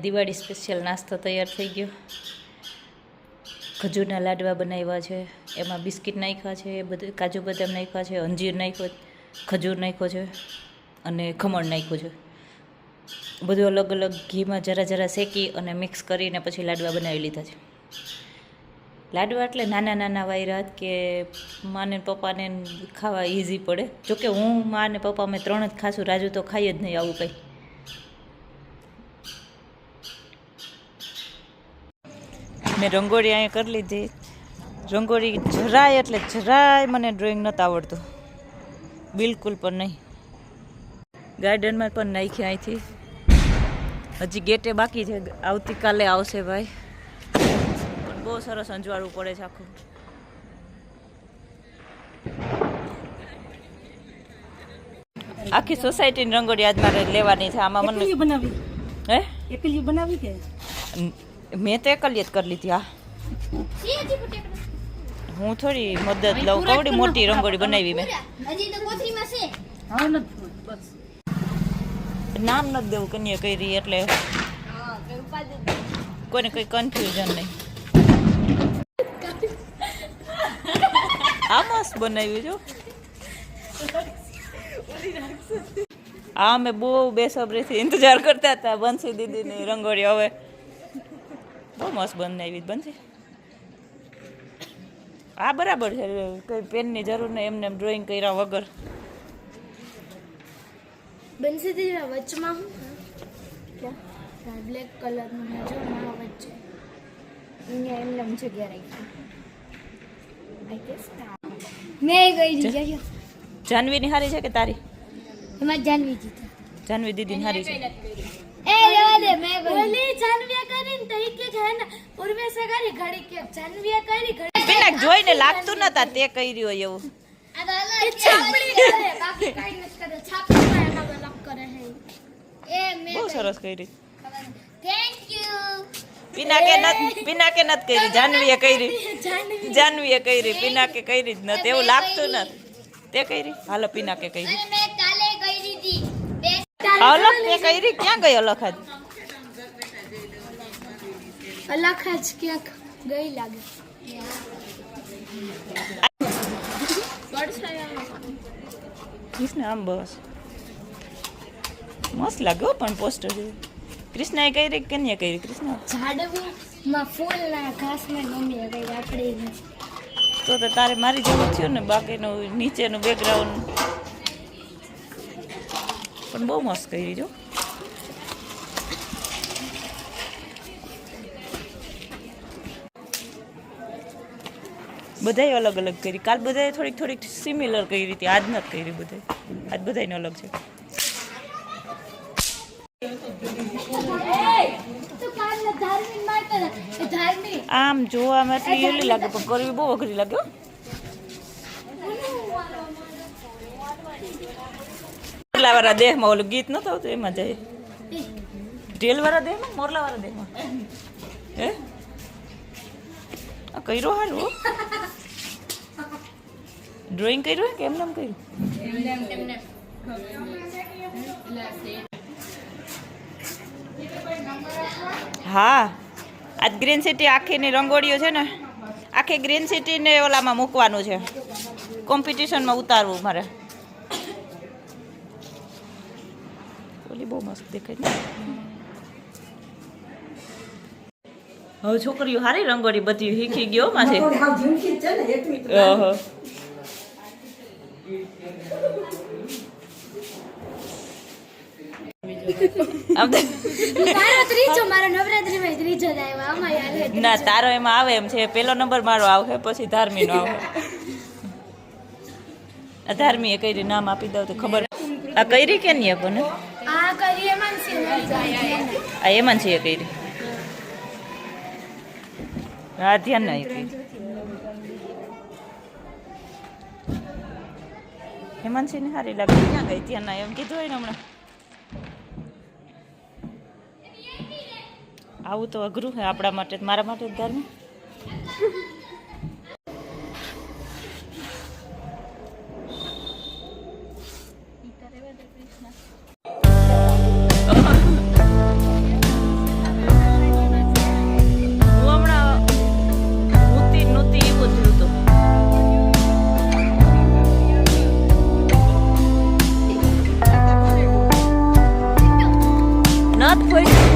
Diwali special નાસ્તો તૈયાર થઈ ગયો. ખજૂરના લાડવા બનાવ્યા છે, એમાં બિસ્કિટ નાખ્યા છે, બધું કાજુ બદામ નાખ્યા છે, અંજીર નાખ્યો, ખજૂર નાખ્યો છે અને ખમણ નાખ્યું છે. બધું અલગ અલગ ઘીમાં જરા જરા શેકી અને મિક્સ કરીને પછી લાડવા બનાવી લીધા છે. લાડવા એટલે નાના નાના વાયરાત કે માને પપ્પાને ખાવા ઇઝી પડે. જોકે હું મા ને પપ્પા અમે 3 જ ખાશું, રાજુ તો ખાઈ જ નહીં આવું કંઈ. મેં રંગોળી અહીંયા કરી લીધી. રંગોળી જરાય એટલે જરાય મને ડ્રોઈંગ નહોતું આવડતું, બિલકુલ પણ નહીં. ગાર્ડનમાં પણ નાખી અહીંથી. હજી ગેટે બાકી છે, આવતીકાલે આવશે ભાઈ. પણ બહુ સરસ અંજવાળવું પડે છે આખું. આખી સોસાયટીની રંગોળી આજ મારે લેવાની છે. આમાં મને બનાવી હે એકલી બનાવી કે મેં તો એકલી જ કરી લીધી. હા, હું થોડી મદદ લઉં. કવડી મોટી રંગોળી બનાવી મેં. નામ નથી દેવું કન્યા કરી એટલે કોઈને કંઈ કન્ફ્યુઝન નહીં. આ મસ્ત બનાવ્યું જો. આ મેં બહુ બેસબરીથી ઇંતજાર કરતા હતા બંસી દીદીની રંગોળી. હવે બહુ મસ્ત બનાવી બંસી. આ બરાબર છે, કંઈ પેનની જરૂર નહીં, એમને ડ્રોઈંગ કર્યા વગર. બંસી દીદી વચમાં હું બ્લેક કલરનું જો મારા વચ્ચે અહીંયા એમને જગ્યા રાખી. આઈ ગેસ મેં ગઈ જગ્યા. જાનવીની હારી છે કે તારી? એમાં જાનવી જીતી. જાનવી દીદીની હારી છે. એ રેવા દે મેં બોલી જાનવીએ કરીને તો ઈ કે છે ને ઉર્વેશે કરી ઘડી કે જાનવીએ કરી ઘડી. પેલા જોઈને લાગતું નતા તે કરી હોય એવું. આ તો અલગ છાપડી કરે બાકી કાઈ નથી કરે. છાપડીમાં એમાં અલગ કરે છે. એ મેં બહુ સરસ કરી. Thank you. પિનાકે નત કરી, જાનવીએ કરી. જાનવીએ કરી, પિનાકે કરી જ નત એવું લાગતું નથી. તે કરી? હાલો પિનાકે કરી. અને મેં કાલે કરી હતી. અલગ તે કરી? ક્યાં ગઈ અલગ? આજ અલગ જ ક્યાંક ગઈ લાગે. કૃષ્ણ આમ બસ મસ્ત લાગ્યો પણ પોસ્ટર. કૃષ્ણએ કરી કે નહીં કરી? કૃષ્ણ ઝાડમાં ફૂલના ઘાસને મમ્મીએ કઈ આપડી નથી. તો તારે મારી જેવું થયું ને. બાકીનું નીચેનું બેકગ્રાઉન્ડ પણ બહુ મસ્ત કરી જો. બધાય અલગ અલગ કરી. કાલ બધાએ થોડીક સિમિલર કરી હતી, આજ નથી કરી. બધાય આજ બધાયને અલગ છે. આમ જોવામાં એટલી એલી લાગે પણ કરવી બહુ અઘરી લાગે. મોરલાવાળા દેહમાં ઓલું ગીત નતું આવતું એમાં જાય. ઢેલવાળા દેહમાં, મોરલાવાળા દેહમાં. હે આ કર્યો હારું ડ્રોઈંગ કર્યું કે એમને એમ કર્યું? હા, આજ ગ્રીન સિટી આખીની રંગોળીઓ છે ને, આખી ગ્રીન સિટીને ઓલામાં મૂકવાનું છે, કોમ્પિટિશનમાં ઉતારવું મારે. ઓલી બહુ મસ્ત દેખાય ને. હવે છોકરીઓ હારી રંગોળી બધી શીખી ગયો માસી. ઓહો ના, તારો એમાં આવે એમ છે. પેલો નંબર મારો આવે, પછી ધાર્મીનો આવે. ધાર્મી એ કઈ નામ આપી દઉં તો ખબર. આ કઈ કે નહીં આપણને? આ એમાં છે કઈ. હા, ધ્યાન ના કઈ. હેમાંશી ને સારી લાગે. ક્યાં ગઈ? ત્યાં ના એમ કીધું હોય ને હમણાં. આવું તો અઘરું છે આપણા માટે, મારા માટે ધાર્મિક. ફોડી